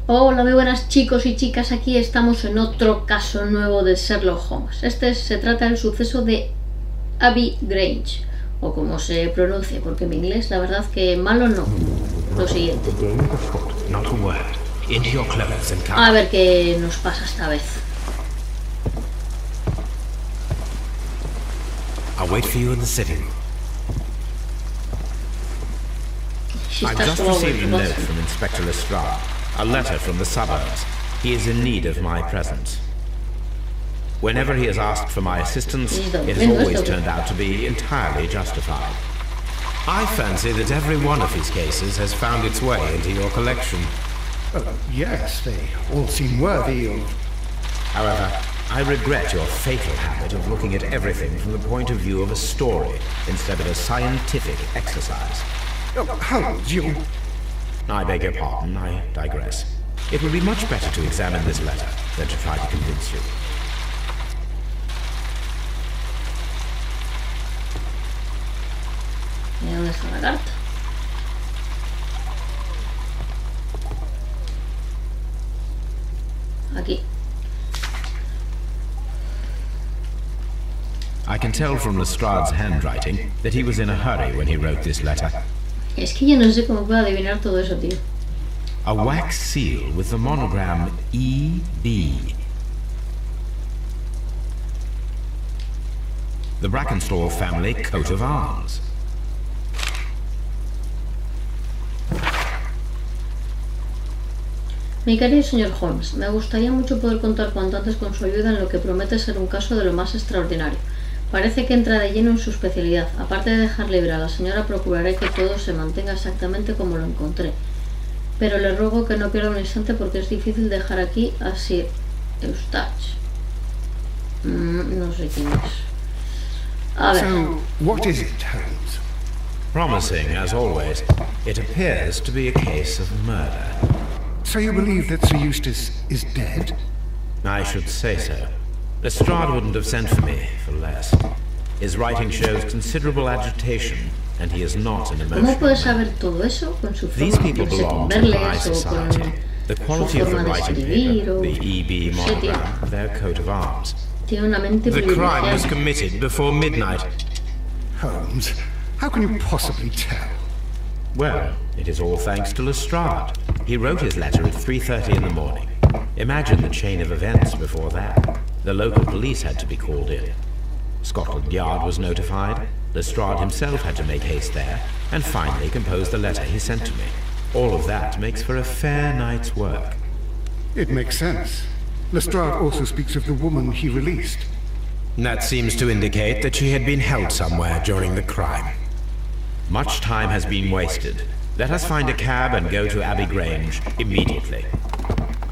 Hola, muy buenas chicos y chicas, aquí estamos en otro caso nuevo de Sherlock Holmes. Se trata del suceso de Abbey Grange, o como se pronuncie, porque mi inglés la verdad que malo no. Lo siguiente. A ver qué nos pasa esta vez. I'll wait for you in the sitting room. I've just received a note from Inspector Lestrade. A letter from the suburbs. He is in need of my presence. Whenever he has asked for my assistance, it has always turned out to be entirely justified. I fancy that every one of his cases has found its way into your collection. Yes, they all seem worthy of... However, I regret your fatal habit of looking at everything from the point of view of a story instead of a scientific exercise. Holmes, you... I beg your pardon, I digress. It would be much better to examine this letter than to try to convince you. ¿Y dónde está la carta? Aquí. I can tell from Lestrade's handwriting that he was in a hurry when he wrote this letter. Es que yo no sé cómo puedo adivinar todo eso, tío. A wax seal with the monogram E.B. The Brackenstall family coat of arms. Mi querido señor Holmes, me gustaría mucho poder contar cuanto antes con su ayuda en lo que promete ser un caso de lo más extraordinario. Parece que entra de lleno en su especialidad. Aparte de dejar libre a la señora, procuraré que todo se mantenga exactamente como lo encontré. Pero le ruego que no pierda un instante porque es difícil dejar aquí a Sir Eustache. No sé quién es. A ver. So, what is it, Holmes? Promising, as always, it appears to be a case of murder. So you believe that Sir Eustace is dead? I should say so. Lestrade wouldn't have sent for me for less. His writing shows considerable agitation, and he is not an emotional ¿Cómo puedes saber todo eso con su These forma people de belong to the high verles o society. con The su quality of the forma de writing escribir paper, o... the E.B. Sí, tío. monogram of their coat of arms. Tiene una mente The crime was privilegiada. committed before midnight. Holmes, how can you possibly tell? Well, it is all thanks to Lestrade. He wrote his letter at 3:30 in the morning. Imagine the chain of events before that. The local police had to be called in. Scotland Yard was notified. Lestrade himself had to make haste there, and finally compose the letter he sent to me. All of that makes for a fair night's work. It makes sense. Lestrade also speaks of the woman he released. That seems to indicate that she had been held somewhere during the crime. Much time has been wasted. Let us find a cab and go to Abbey Grange immediately.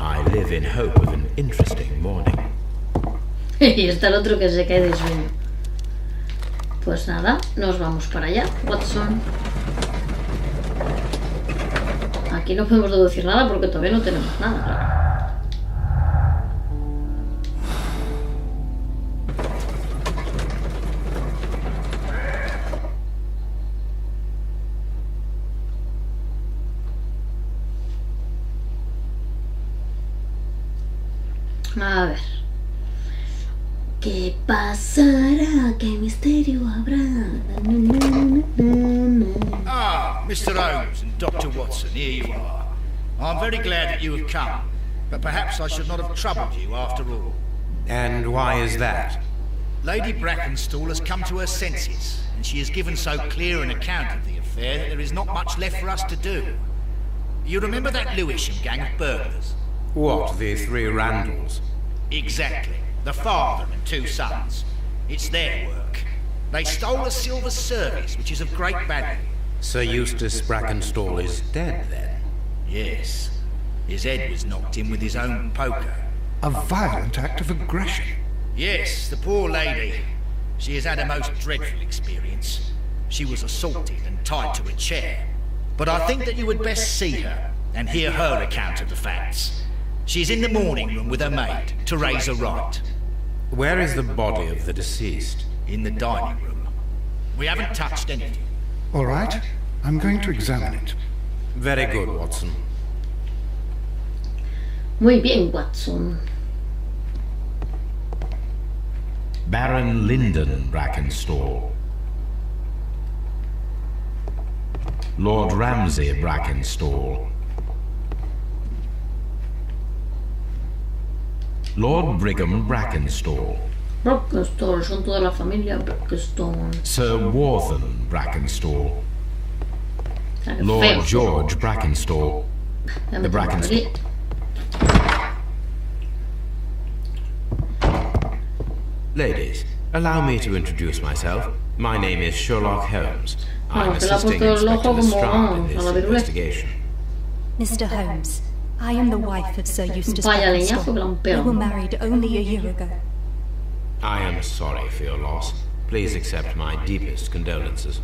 I live in hope of an interesting morning. Y está el otro que se cae de sueño. Pues nada, nos vamos para allá, Watson. Aquí no podemos deducir nada porque todavía no tenemos nada, claro. A ver. ¿Qué pasará? ¿Qué misterio habrá? Ah, Mr. Holmes and Dr. Watson, here you are. I'm very glad that you have come, but perhaps I should not have troubled you after all. And why is that? Lady Brackenstall has come to her senses, and she has given so clear an account of the affair that there is not much left for us to do. You remember that Lewisham gang of burglars? What, the three Randalls? Exactly. The father and two sons. It's their work. They stole a silver service, which is of great value. Sir Eustace Brackenstall is dead, then? Yes. His head was knocked in with his own poker. A violent act of aggression. Yes, the poor lady. She has had a most dreadful experience. She was assaulted and tied to a chair. But I think that you would best see her and hear her account of the facts. She's in the morning room with her maid, Teresa Wright. Where is the body of the deceased? In the dining room. We haven't touched anything. All right, I'm going to examine it. Very good, Watson. Muy bien, Watson. Baron Lyndon Brackenstall. Lord Ramsay Brackenstall. Lord Brigham Brackenstall. Brackenstall, son toda la familia Brackenstall. Sir Warthen Brackenstall. Qué Lord feo. George Brackenstall. Ya me The tengo Brackenstall. aquí. Ladies, allow me to introduce myself. My name is Sherlock Holmes. I'm Bueno, que le ha assisting puesto el Inspector ojo como Lestrade in a this la virule. investigation. Mr. Holmes, I am the wife of Sir Eustace Vaya leñazo que le han Brackenstall. We pegado. were married only a year ago. I am sorry for your loss. Please accept my deepest condolences.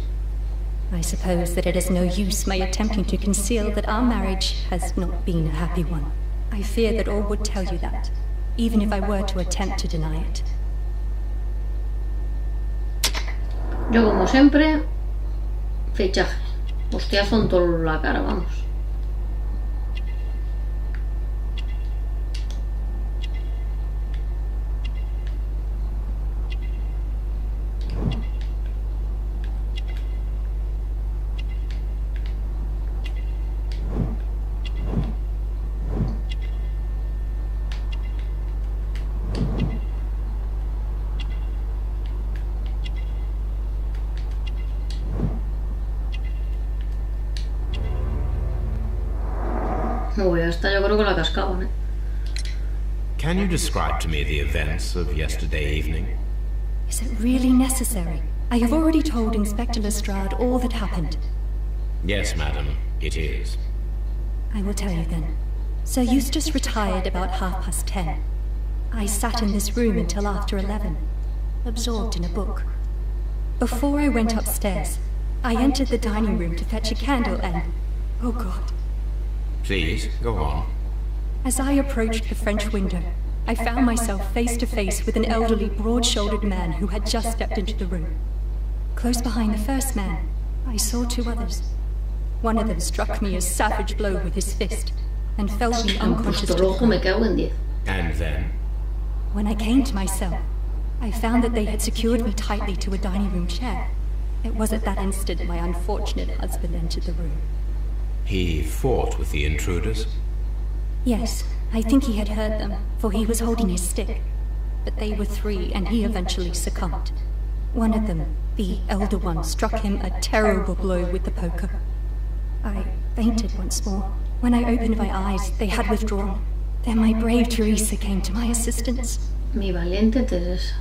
I suppose that it is no use my attempting to conceal that our marriage has not been a happy one. I fear that all would tell you that, even if I were to attempt to deny it. Yo, como siempre, fichaje. Hostiazo en toda la cara, vamos. Uy, esta yo creo que la cascaban, ¿eh? Can you describe to me the events of yesterday evening? Is it really necessary? I have already told Inspector Lestrade all that happened. Yes, madam, it is. I will tell you then. Sir Eustace retired about 10:30. I sat in this room until after 11, absorbed in a book. Before I went upstairs, I entered the dining room to fetch a candle and... oh God. Please, go on. As I approached the French window, I found myself face to face with an elderly, broad-shouldered man who had just stepped into the room. Close behind the first man, I saw two others. One of them struck me a savage blow with his fist and felled me Han unconscious puesto to el the ojo, me ground. cago en 10. And then? When I came to myself, I found that they had secured me tightly to a dining room chair. It was at that instant my unfortunate husband entered the room. He fought with the intruders? Yes, I think he had heard them, for he was holding his stick. But they were three, and he eventually succumbed. One of them, the elder one, struck him a terrible blow with the poker. I fainted once more. When I opened my eyes, they had withdrawn. Then my brave Teresa came to my assistance. Mi valiente Teresa.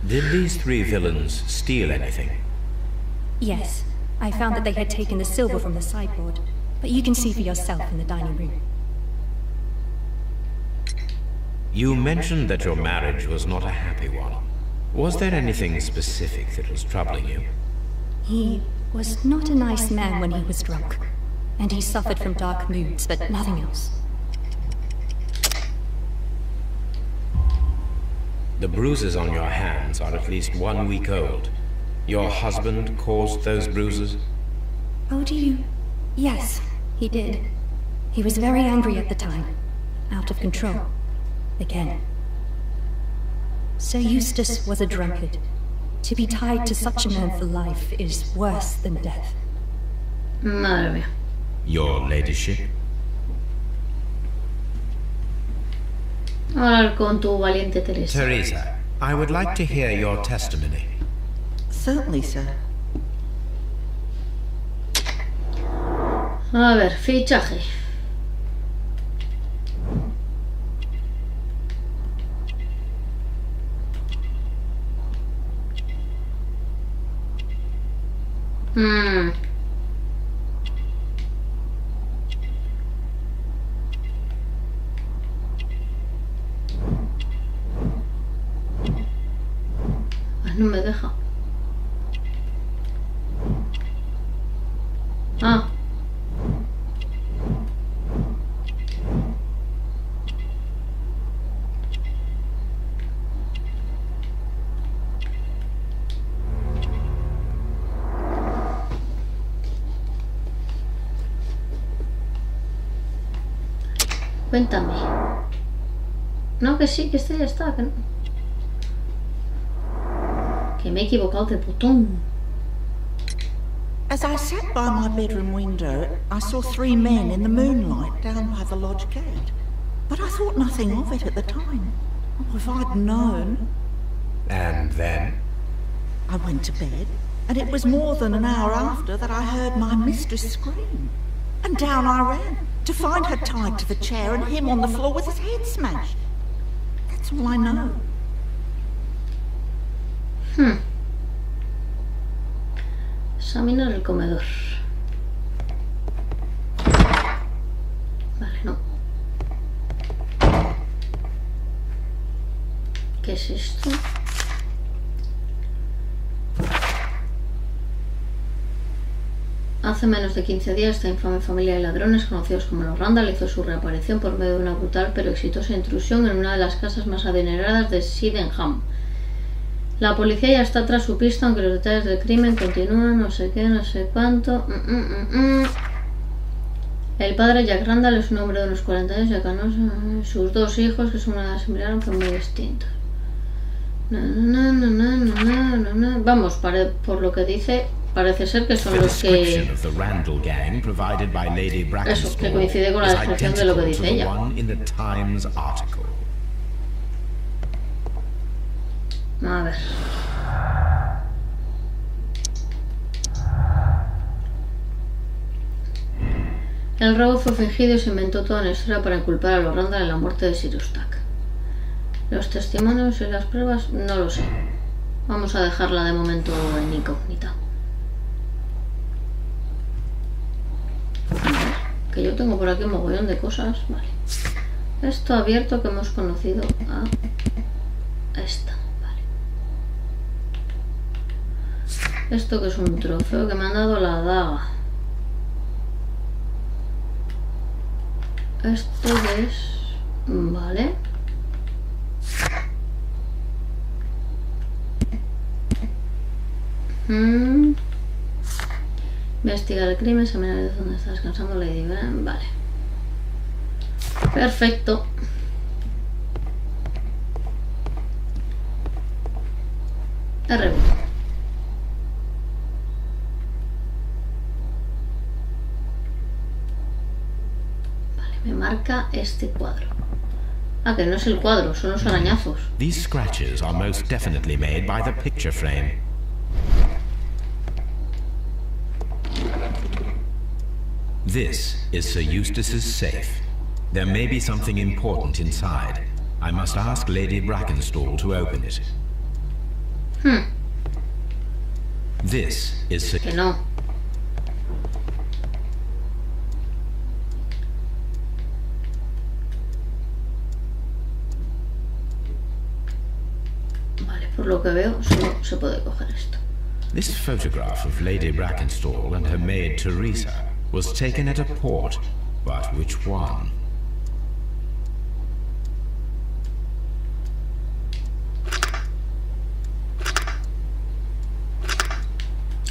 Did these three villains steal anything? Yes, I found that they had taken the silver from the sideboard, but you can see for yourself in the dining room. You mentioned that your marriage was not a happy one. Was there anything specific that was troubling you? He was not a nice man when he was drunk, and he suffered from dark moods, but nothing else. The bruises on your hands are at least 1 week old. Your husband caused those bruises? Oh, do you? Yes, he did. He was very angry at the time. Out of control. Again. Sir Eustace was a drunkard. To be tied to such a man for life is worse than death. Madre mía. Your ladyship? Ahora con tu valiente Teresa. Teresa, I would like to hear your testimony. Certainly, sir. A ver, fichaje. Hmm. No me deja. Ah. Cuéntame. No, que sí, que este ya está. Que, no. Que me he equivocado de botón. As I sat by my bedroom window, I saw 3 men in the moonlight down by the lodge gate. But I thought nothing of it at the time. Oh, if I'd known. And then? I went to bed, and it was more than an hour after that I heard my mistress scream. And down I ran, to find her tied to the chair and him on the floor with his head smashed. That's all I know. Examinar el comedor. Vale, no. ¿Qué es esto? Hace menos de 15 días, esta infame familia de ladrones, conocidos como los Randall, hizo su reaparición por medio de una brutal pero exitosa intrusión en una de las casas más adineradas de Sydenham. La policía ya está tras su pista, aunque los detalles del crimen continúan, no sé qué, no sé cuánto. El padre, Jack Randall, es un hombre de unos 40 años, ya canoso. Sus 2 hijos, que son una edad similar, aunque muy distintos. Vamos, por lo que dice, parece ser que son los que... Eso, que coincide con la descripción de lo que dice ella. A ver. El robo fue fingido y se inventó toda una historia para inculpar a los Randall en la muerte de Sirius Tuck. Los testimonios y las pruebas, no lo sé. Vamos a dejarla de momento en incógnita. Que yo tengo por aquí un mogollón de cosas. Vale. Esto abierto que hemos conocido a esta. Vale. Esto que es un trofeo que me han dado la daga. Esto es... Vale. Investigar el crimen, examinar desde donde está descansando Lady Grange. Vale. Perfecto. R1. Vale, me marca este cuadro. Ah, que no es el cuadro, son los arañazos. These scratches are most definitely made by the picture frame. This is Sir Eustace's safe. There may be something important inside. I must ask Lady Brackenstall to open it. This is Sir... Que no. Vale, por lo que veo, solo se puede coger esto. This photograph of Lady Brackenstall and her maid Teresa was taken at a port, but which one?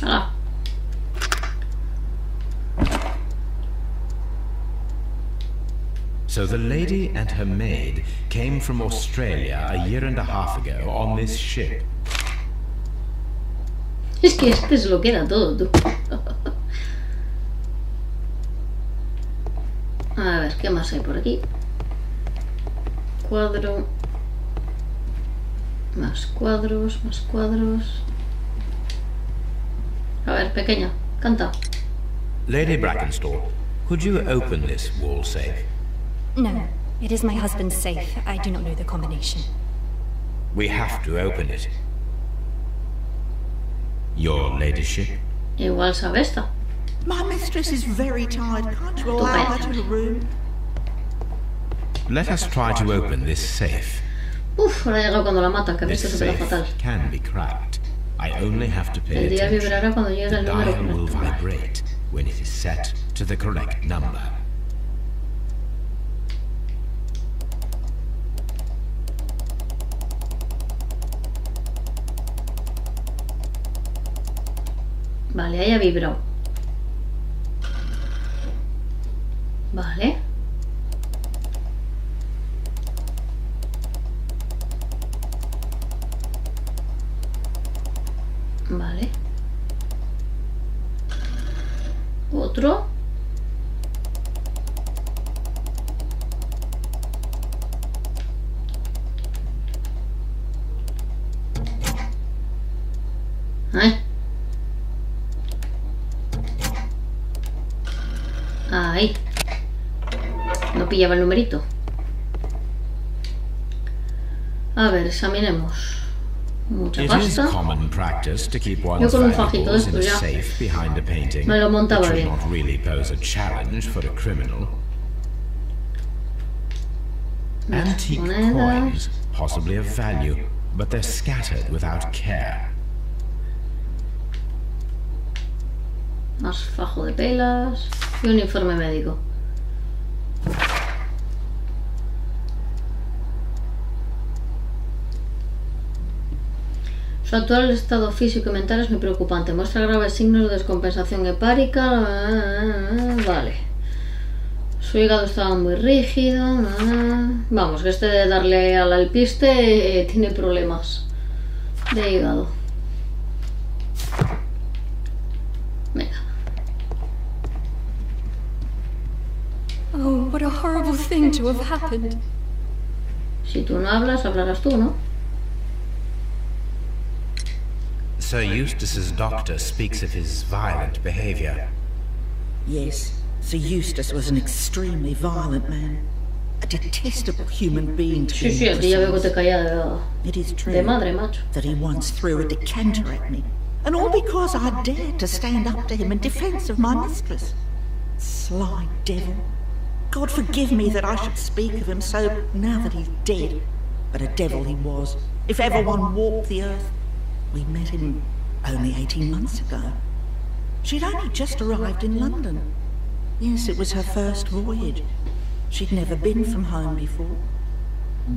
Ah. So the lady and her maid came from Australia a year and a half ago on this ship. Es que este es lo que era todo, tú. A ver, ¿qué más hay por aquí? Cuadro. Más cuadros, más cuadros. A ver, pequeña, canta. Lady Brackenstall, could you open this wall safe? No, it is my husband's safe. I do not know the combination. We have to open it. Your ladyship? Igual sabe esta. My mistress is very tired. Can't you allow her to her room? Let us try to open this safe. Uf, ahora llega cuando la matan, que ha This visto se pega safe fatal. can be cracked. I only have to pay El día attention. vibrará cuando llegue The el número dial will correcto. vibrate when it is set to the correct number. Vale, ahí ha vibrado. Vale. otro. Ahí. No pillaba el numerito. A ver, examinemos. Mucha It is pasta. common practice to keep Yo one's con un fajito de valuables in esto a ya safe behind a painting, me lo montaba which would bien. not really pose a challenge for a criminal. Antique monedas. coins, possibly of value, but they're scattered without care. Más fajo de pelas y un informe médico. Su actual estado físico y mental es muy preocupante. Muestra graves signos de descompensación hepárica. Vale. Su hígado estaba muy rígido. Vamos, que este de darle al alpiste tiene problemas de hígado. Venga. Oh, what a horrible thing to have happened. Si tú no hablas, hablarás tú, ¿no? Sir Eustace's doctor speaks of his violent behavior. Yes, Sir Eustace was an extremely violent man. A detestable human being to Sí, be sí, a ti ya veo que te precise. caía It is true de madre, macho. that he once threw a decanter at me, and all because I dared to stand up to him in defence of my mistress. Sly devil. God forgive me that I should speak of him so now that he's dead. But a devil he was, if ever one walked the earth. We met him only 18 months ago. She'd only just arrived in London. Yes, it was her first voyage. She'd never been from home before.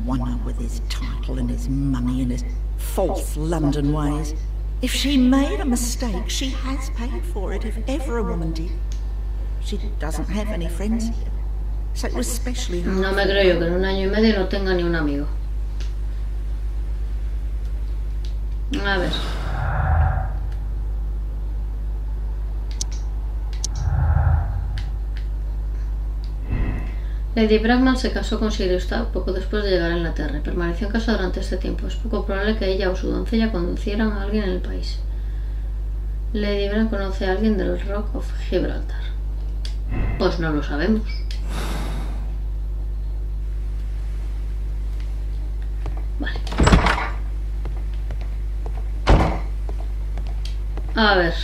One with his title and his money and his false London ways. If she made a mistake, she has paid for it, if ever a woman did. She doesn't have any friends here, so it was especially hard. No me creo yo que en un año y medio no tenga ni un amigo. A ver. Lady Bracknell se casó con Sir Eustace poco después de llegar a Inglaterra y permaneció en casa durante este tiempo. Es poco probable que ella o su doncella conocieran a alguien en el país. Lady Bracknell conoce a alguien del Rock of Gibraltar. Pues no lo sabemos. Vale. A ver.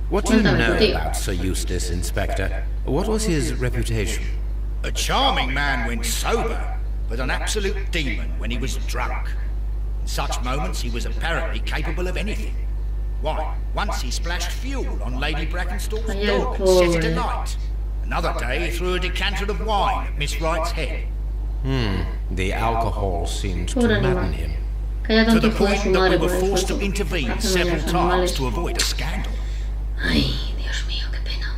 What do you know Cuéntame, tío. about Sir Eustace, Inspector? What was his reputation? A charming man when sober, but an absolute demon when he was drunk. In such moments he was apparently capable of anything. Why, once he splashed fuel on Lady Brackenstall's Ay, door and el set it pobre. alight. Another day he threw a decanter of wine at Miss Wright's head. The alcohol seemed to Pobre madden animal. him. Que haya To tanto the hijo de point su that we madre were por ahí forced to suelto. intervene Hacen several los times animales. to avoid a scandal. Ay, Dios mío, qué pena.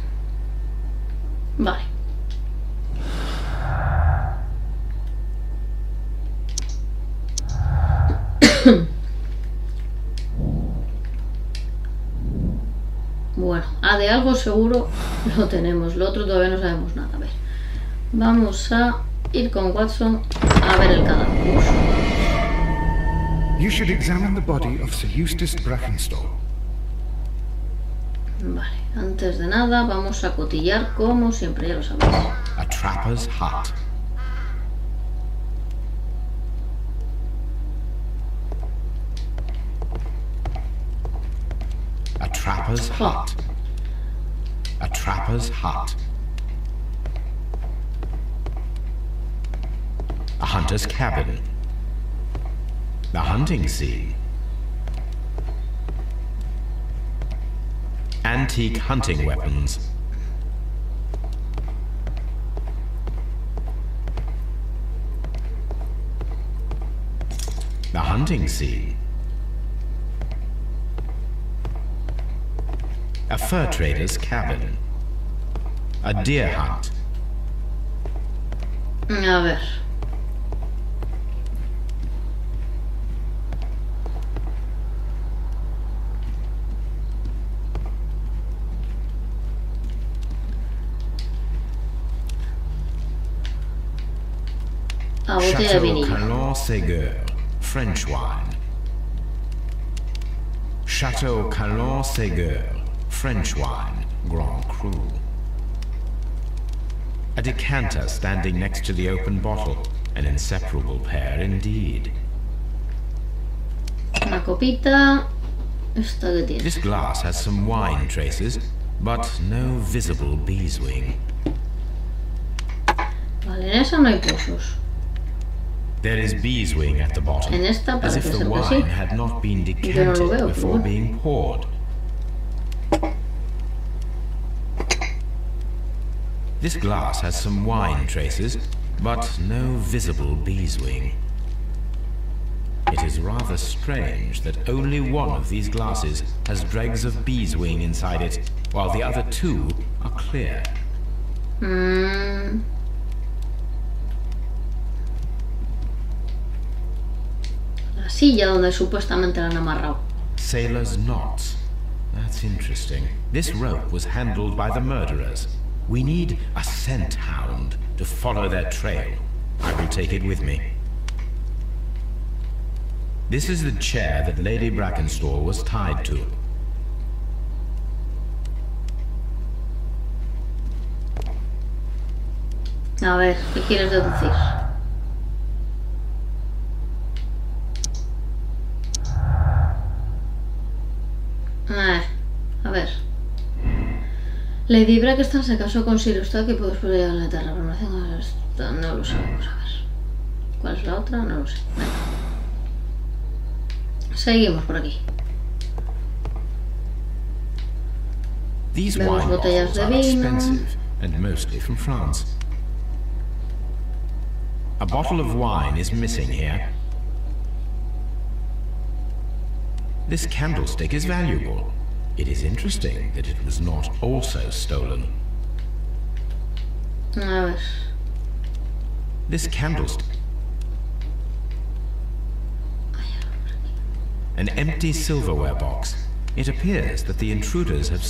Vale. Bueno, de algo seguro lo tenemos, lo otro todavía no sabemos nada. A ver, vamos a ir con Watson a ver el cadáver. Uf. You should examine the body of Sir Eustace Brackenstall. Vale, antes de nada vamos a cotillar como siempre, ya lo sabéis. A trapper's hut. A trapper's hut. A trapper's hut. A hunter's cabin. The hunting scene. Antique hunting weapons. The hunting scene. A fur trader's cabin. A deer hunt. A ver. Ah, botella de Chateau vinillo. Calon Ségur, French wine. Chateau Calon Ségur, French wine, Grand Cru. A decanter standing next to the open bottle, an inseparable pair indeed. Una copita. ¿Esta qué tiene? This glass has some wine traces, but no visible beeswing. Vale, en esa no hay pozos. There is beeswing at the bottom, En esta as parece if the ser que wine sí. had not been Yo no lo decanted veo, before pero bueno. being poured. This glass has some wine traces, but no visible beeswing. It is rather strange that only one of these glasses has dregs of beeswing inside it, while the other two are clear. La silla donde supuestamente la han amarrado. Sailor's knots. That's interesting. This rope was handled by the murderers. We need a scent hound to follow their trail. I will take it with me. This is the chair that Lady Brackenstall was tied to. A ver, ¿qué quieres deducir? A ver. Lady Brackenstall se casó con Sir Eustace que después de la terraformación. No lo sabemos, a ver. ¿Cuál es la otra? No lo sé. Venga. Seguimos por aquí. These Vemos wine botellas bottles de are vino. expensive and mostly from France. A bottle of wine is missing here. This candlestick is valuable. It is interesting that it was not also stolen. A ver. This candlestick. An empty silverware box. It appears that the intruders have...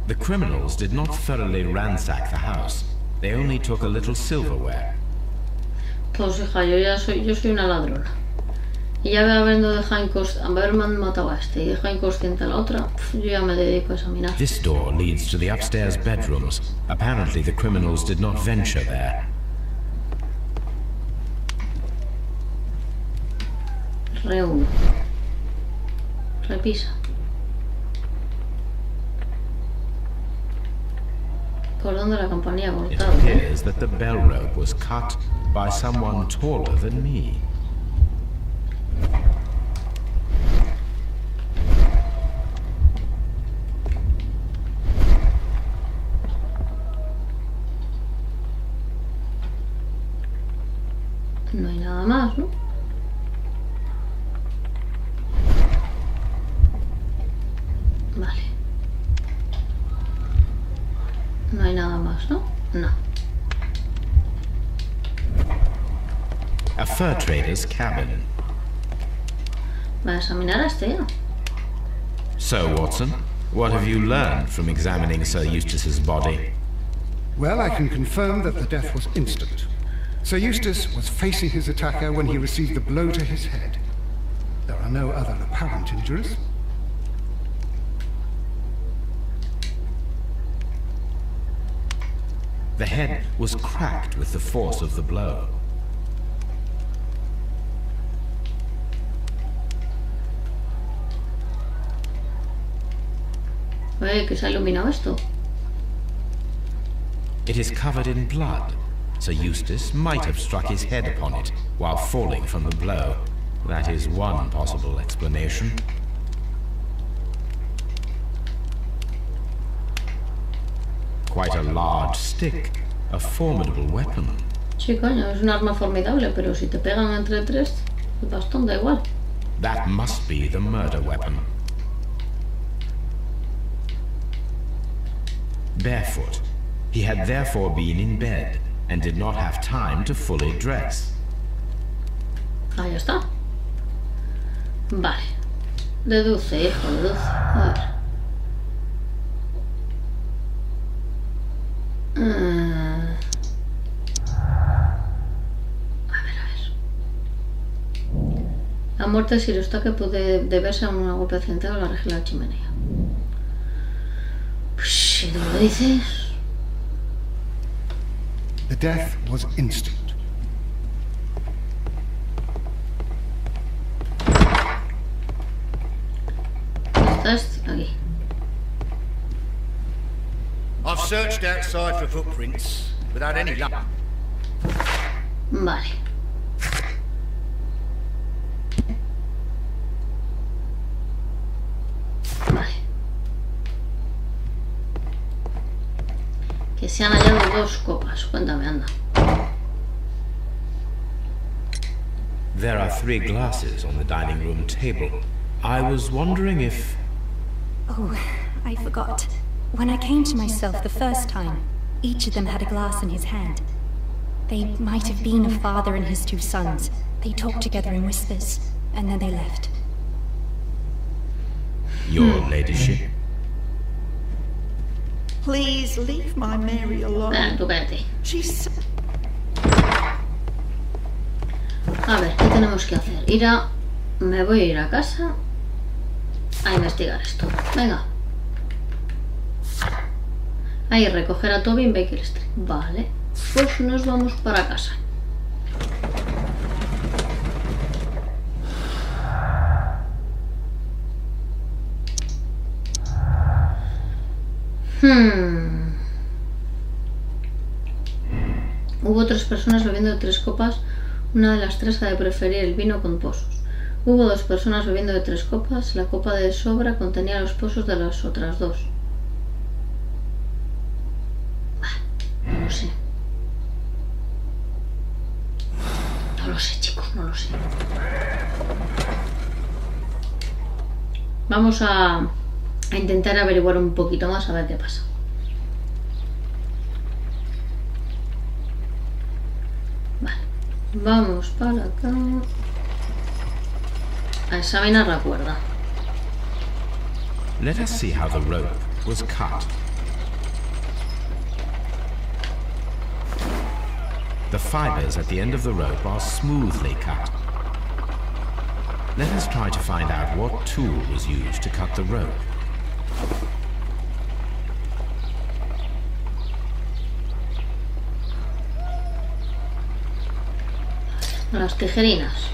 The criminals did not thoroughly ransack the house. They only took a little silverware. Pues hija, yo soy una ladrona. Y ya habiendo dejado haberme matado a este y dejado inconsciente a la otra, yo ya me dedico a examinar. This door leads to the upstairs bedrooms. Apparently the criminals did not venture there. Reúno. Repisa. Cordón de la campanilla It cortado. appears that the bell rope was cut by someone taller than me. No hay nada más, ¿no? Vale. No hay nada más, ¿no? No. A fur trader's cabin. Voy a examinar a este ya. So, Watson, what have you learned from examining Sir Eustace's body? Well, I can confirm that the death was instant. Sir Eustace was facing his attacker when he received the blow to his head. There are no other apparent injuries. The head was cracked with the force of the blow. Que se ha iluminado esto. It is covered in blood. Sir Eustace might have struck his head upon it while falling from the blow. That is one possible explanation. Quite a large stick, a formidable weapon. Sí, coño, es un arma formidable, pero si te pegan entre tres, el bastón da igual. That must be the murder weapon. Barefoot, he had therefore been in bed and did not have time to fully dress. Ahí está. Vale. Deduce, hijo, deduce. A ver. muerte de Sir Eustache puede deberse a un golpe accidentado en la región de la chimenea. Pues si tú lo dices... The death was instant. Estás aquí. I've searched outside for footprints without any luck. Vale. Vale. Que se han hallado 2 copas. Cuéntame, anda. There are 3 glasses on the dining room table. I was wondering if... Oh, I forgot. When I came to myself the first time, each of them had a glass in his hand. They might have been a father and his 2 sons. They talked together in whispers, and then they left. Your ladyship? Please leave my Mary alone. Tú cállate. She's... A ver, ¿qué tenemos que hacer? Me voy a ir a casa a investigar esto. Venga. Ahí, recoger a Toby en Baker Street. Vale. Pues nos vamos para casa. Hubo 3 personas bebiendo de 3 copas. Una de las 3 ha de preferir el vino con pozos. Hubo 2 personas bebiendo de 3 copas. La copa de sobra contenía los pozos de las otras 2. No lo sé. No lo sé, chicos, no lo sé. Vamos a intentar averiguar un poquito más a ver qué pasa. Vale. Vamos para acá. A examinar la cuerda. Let us see how the rope was cut. The fibers at the end of the rope are smoothly cut. Let us try to find out what tool was used to cut the rope. Las tijerinas.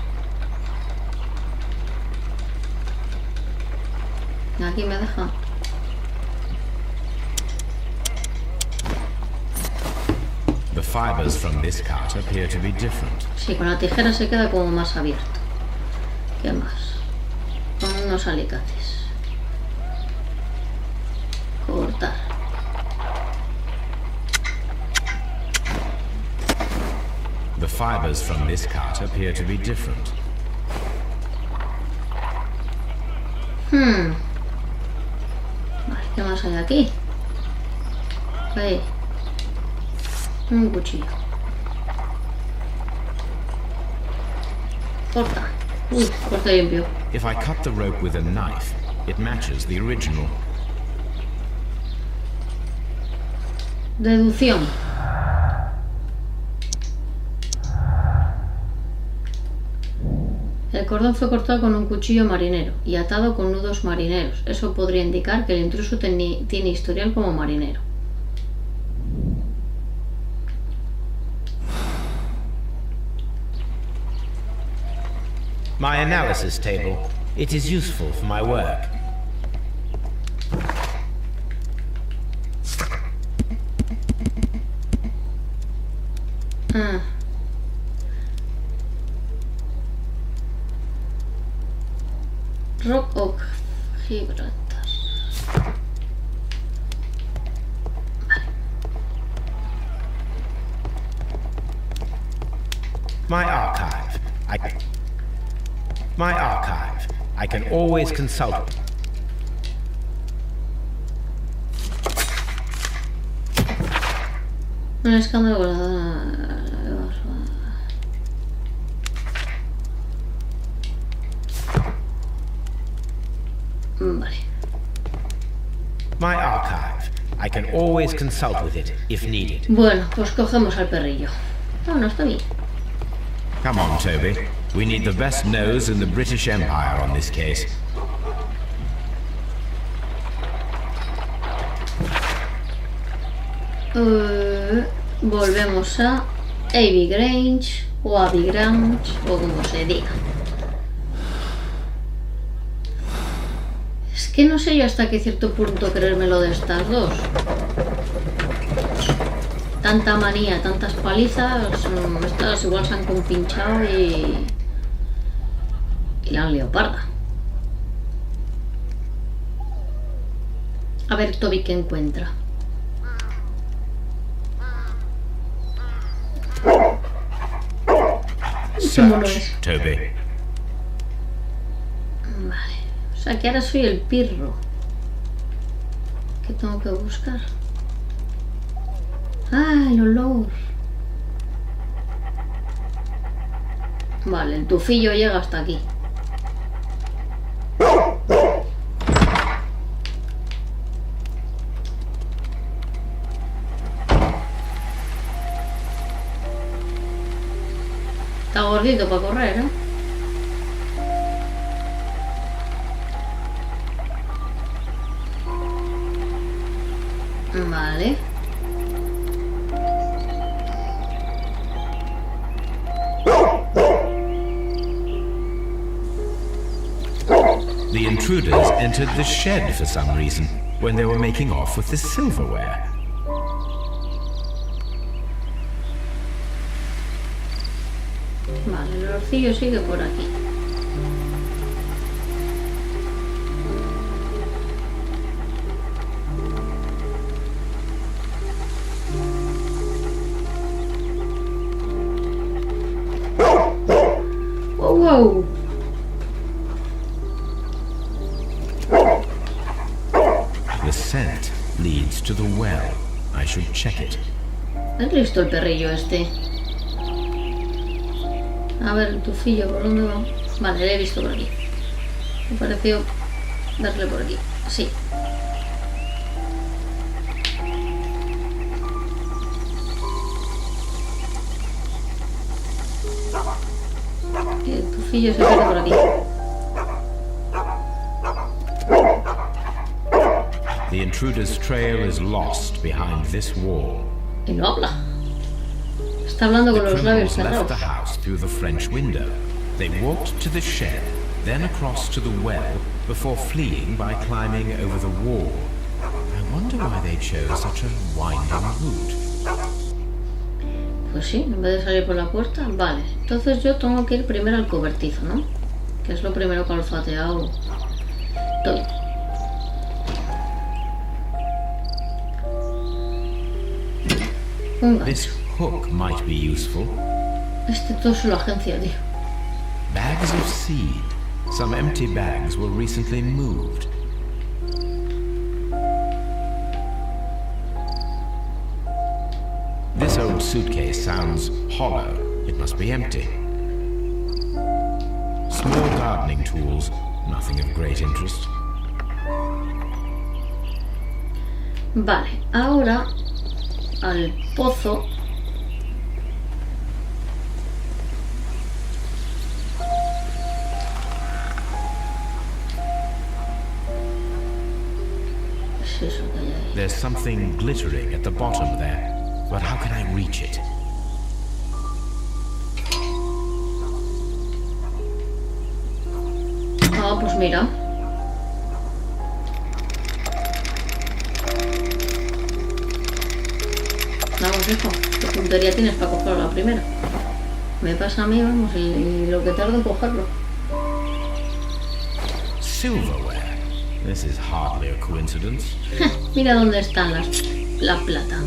Aquí me deja. The fibers from this cut appear to be different. Sí, con la tijera se queda como más abierto. ¿Qué más? Con unos alicates. Cortar. The fibers from this cut appear to be different. Vale, ¿qué más hay aquí? Ahí. Un cuchillo. Corta. Corta limpio. If I cut the rope with a knife, it matches the original. Deducción. El cordón fue cortado con un cuchillo marinero y atado con nudos marineros. Eso podría indicar que el intruso tiene historial como marinero. My analysis table. It is useful for my work. Rock of Gibraltar. My archive. I can always consult. Un escándalo. Vale. My archive. I can always consult with it if needed. Bueno, pues cogemos al perrillo. No está bien. Come on, Toby. We need the best nose in the British Empire on this case. Volvemos a Abbey Grange o Abbey Grange o como se diga. Es que no sé yo hasta qué cierto punto creérmelo de estas dos. Tanta manía, tantas palizas, estas igual se han compinchado y la han liado parda. A ver Toby qué encuentra. Search, Toby. Vale, o sea que ahora soy el pirro. ¿Qué tengo que buscar? Ah, el olor. Vale, el tufillo llega hasta aquí. Está gordito para correr, ¿eh? Vale. The intruders entered the shed for some reason when they were making off with the silverware. Vale, el olorcillo sigue por aquí. ¡Wow, wow! The scent leads to the well. I should check it. ¿Has visto el perrillo este? A ver, el tufillo, ¿por dónde va? Vale, le he visto por aquí. Me pareció verle por aquí. Sí. Y el tufillo se pierde por aquí. The intruder's trail is lost behind this wall. Y no habla. Está hablando con The los labios criminals left cerrados. the house through the French window. They walked to the shed, then across to the well, before fleeing by climbing over the wall. I wonder why they chose such a winding route. Pues sí, en vez de salir por la puerta, vale. Entonces yo tengo que ir primero al cobertizo, ¿no? Que es lo primero que ha olfateado todo. Un This gancho. hook might be useful. Este todo es la agencia, tío. Bags of seed. Some empty bags were recently moved. This old suitcase sounds hollow. It must be empty. Small gardening tools, nothing of great interest. Vale, ahora al pozo. ¿Qué es eso que hay ahí? There's something glittering at the bottom there, but how can I reach it? Ah, pues mira. Vamos, hijo, ¿qué puntería tienes para cogerlo a la primera? Me pasa a mí, vamos, y lo que tardo en cogerlo. Silverware. This is hardly a coincidence. Mira dónde están la plata.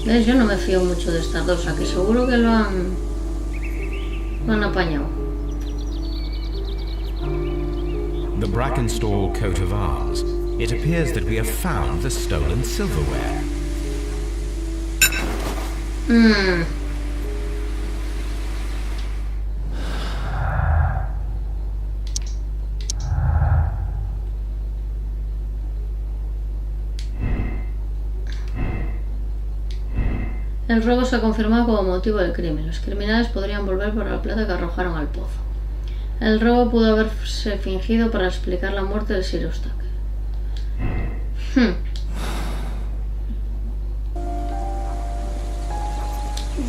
¿Ves? Yo no me fío mucho de estas dos, a que seguro que lo han apañado. The Brackenstall coat of arms. It appears that we have found the stolen silverware. El robo se ha confirmado como motivo del crimen. Los criminales podrían volver por la plata que arrojaron al pozo. El robo pudo haberse fingido para explicar la muerte de Sir Eustace.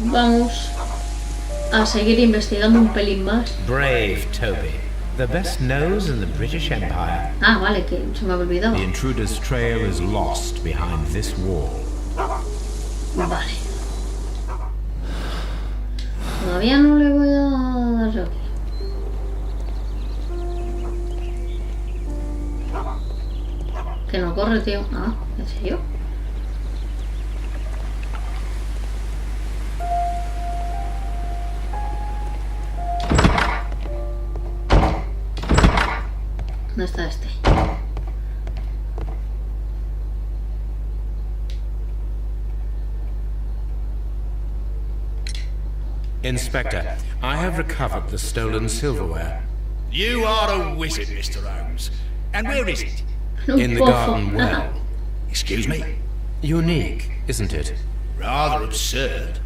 Vamos a seguir investigando un pelín más. Brave Toby. The best nose in the British Empire. Ah, vale, que se me había olvidado. The intruder's trail is lost behind this wall. Vale. Todavía no le voy a dar yo aquí. Que no corre, tío. Ah, ¿en serio? ¿Dónde está este? Inspector, I have recovered the stolen silverware. You are a wizard, Mr. Holmes. And where is it? In the garden well. Excuse me? Unique, isn't it? Rather absurd.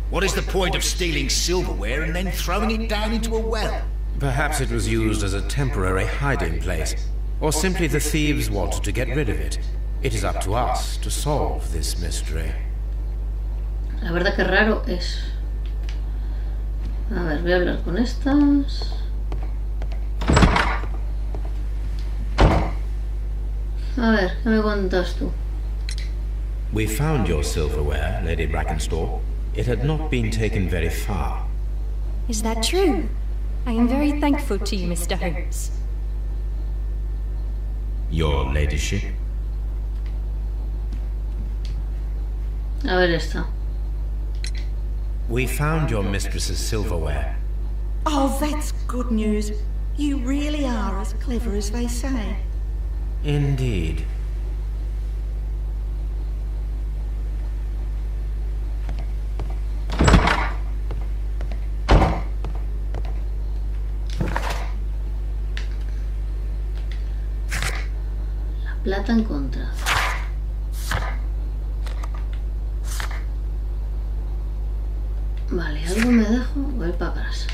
What is the point of stealing silverware and then throwing it down into a well? Perhaps it was used as a temporary hiding place, or simply the thieves wanted to get rid of it. It is up to us to solve this mystery. La verdad que raro es. A ver, voy a hablar con estas. A ver, ¿qué me cuentas tú? We found your silverware, Lady Brackenstall. It had not been taken very far. Is that true? I am very thankful to you, Mr. Holmes. Your ladyship? A ver esta. We found your mistress's silverware. Oh, that's good news. You really are as clever as they say. Indeed. La plata encontrada. Vale, algo me dejo, voy para casa.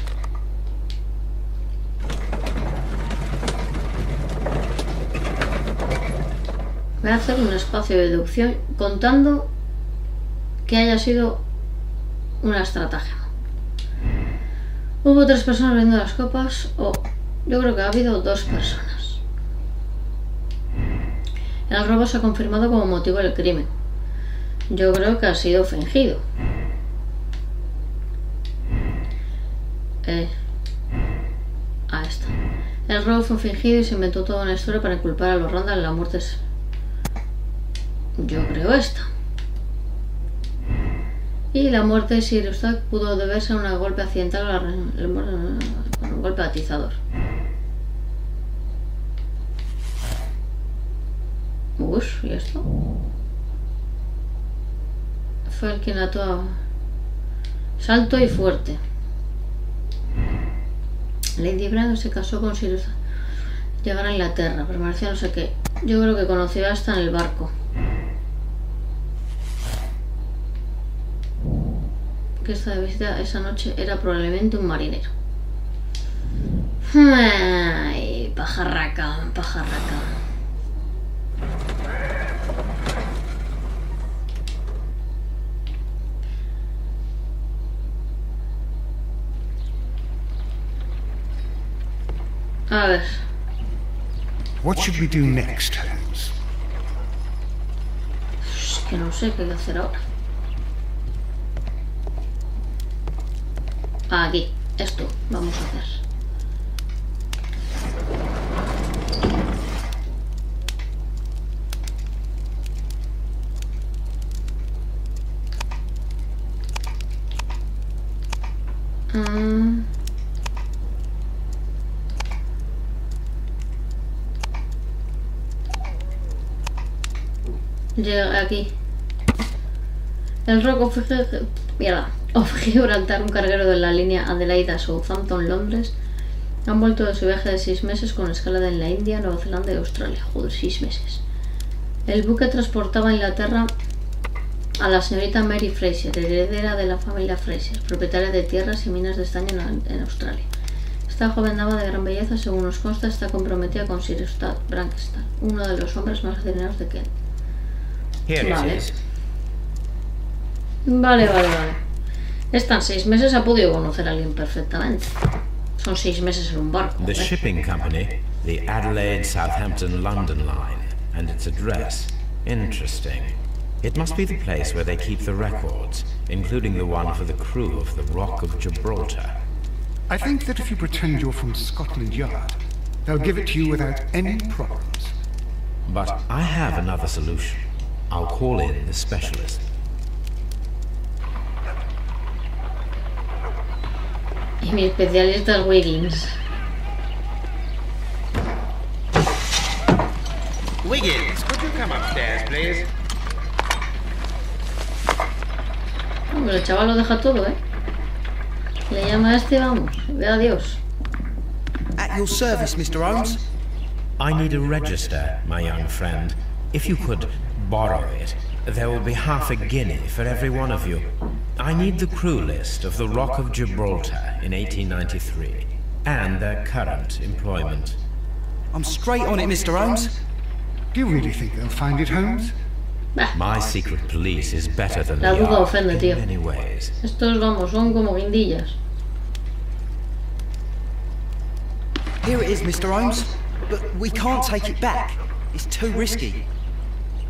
Voy a hacer un espacio de deducción contando que haya sido una estratagema. Hubo 3 personas viendo las copas, o yo creo que ha habido 2 personas. El robo se ha confirmado como motivo del crimen. Yo creo que ha sido fingido. Ahí está. El robo fue fingido y se inventó toda una historia para inculpar a los Randall en la muerte. Yo creo esta. Y la muerte de Sir Eustace pudo deberse a un golpe accidental a un golpe atizador. ¿Y esto? Fue el quien ató a... Salto y fuerte. Lady Grange se casó con Sir Eustace. Llegar a Inglaterra, permaneció no sé qué. Yo creo que conoció hasta en el barco. Que esta visita esa noche era probablemente un marinero. Ay, pajarraca, pajarraca. A ver. What should we do next, Holmes? Es que no sé qué hacer ahora. Aquí, esto vamos a hacer. Llega aquí. El roco fue... Mierda. Of Gibraltar, un carguero de la línea Adelaida Southampton, Londres, han vuelto de su viaje de 6 meses con escalada en la India, Nueva Zelanda y Australia. Joder, 6 meses. El buque transportaba a Inglaterra a la señorita Mary Fraser, heredera de la familia Fraser, propietaria de tierras y minas de estaño en Australia. Esta joven dama de gran belleza, según nos consta, está comprometida con Sir Brankstad, uno de los hombres más adinerados de Kent. Vale. Vale. Están 6 meses, ha podido conocer a alguien perfectamente. Son 6 meses en un barco. The shipping company, the Adelaide, Southampton, London line, and its address. Interesting. It must be the place where they keep the records, including the one for the crew of the Rock of Gibraltar. I think that if you pretend you're from Scotland Yard, they'll give it to you without any problems. But I have another solution. I'll call in the specialist. Y mi especialista es Wiggins. Wiggins, could you come upstairs, please? Hombre, el chaval lo deja todo, ¿eh? Le llama a este, vamos, ve a Dios. At your service, Mr. Holmes. I need a register, my young friend. If you could borrow it, there will be half a guinea for every one of you. I need the crew list of the Rock of Gibraltar in 1893, and their current employment. I'm straight on it, Mr. Holmes. Do you really think they'll find it, Holmes? Bah, My secret police is better than la the duda Yard ofende, in tío. many ways. Estos, vamos, son como guindillas. Here it is, Mr. Holmes. But we can't take it back. It's too risky.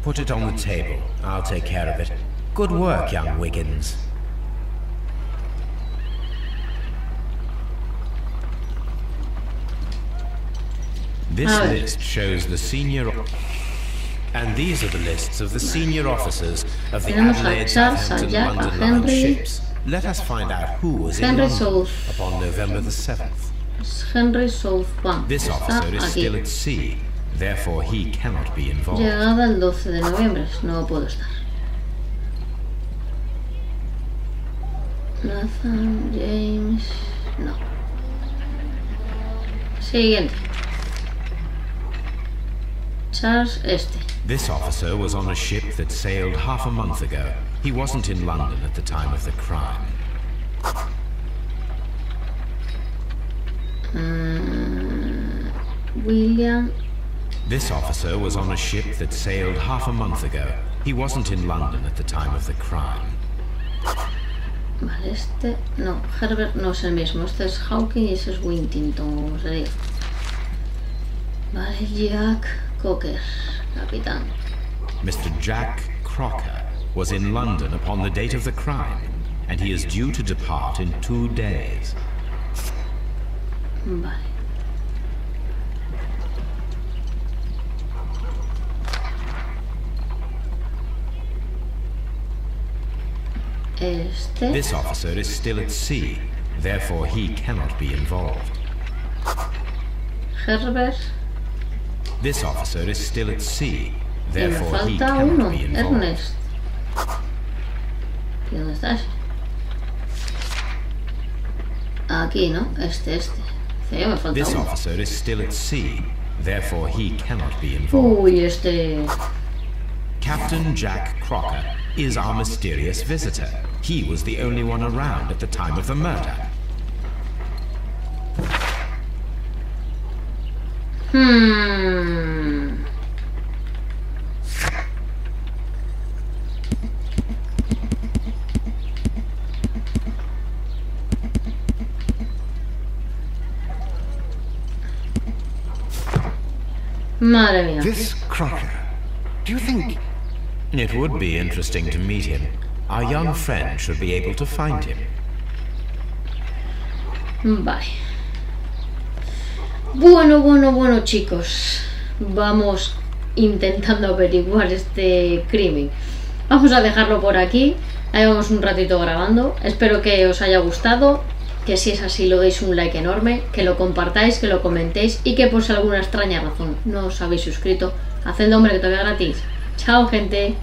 Put it on the table. I'll take care of it. Good work, young Wiggins. This A ver. list shows the senior... And these are the lists of the senior officers of the Tenemos a Adelaide, Charles, a Southampton, Jack, a London line Henry. ships. Let us find out who was in Henry London South. upon November the 7th. Es Henry Southbank. This Está officer is aquí. still at sea, therefore he cannot be involved. Llegada el 12 de noviembre. No puedo estar. Nathan, James... No. Siguiente. Charles, Este. This officer was on a ship that sailed half a month ago. He wasn't in London at the time of the crime. William... This officer was on a ship that sailed half a month ago. He wasn't in London at the time of the crime. Vale, este... No, Herbert no es el mismo. Este es Hawking y ese es Wintington, como se diga. Vale, Jack Cocker, capitán. Mr. Jack Crocker was in London upon the date of the crime, and he is due to depart in 2 days. Vale. Este... This officer is still at sea, therefore he cannot be involved. Herbert... This officer is still at sea, Y me therefore he falta cannot uno, be involved. Ernest. ¿Y dónde estás? Aquí, ¿no? Este. Sí, me falta This uno. officer is still at sea, therefore he cannot be involved. Uy, este... Captain Jack Crocker is our mysterious visitor. He was the only one around at the time of the murder. Madre mía. This Crocker, do you think... It would be interesting to meet him. Our young friend should be able to find him. Vale. Bueno, chicos. Vamos intentando averiguar este crimen. Vamos a dejarlo por aquí. Ahí vamos un ratito grabando. Espero que os haya gustado. Que si es así lo deis un like enorme. Que lo compartáis, que lo comentéis. Y que por si alguna extraña razón no os habéis suscrito, hacedlo, hombre, que todavía es gratis. Chao, gente.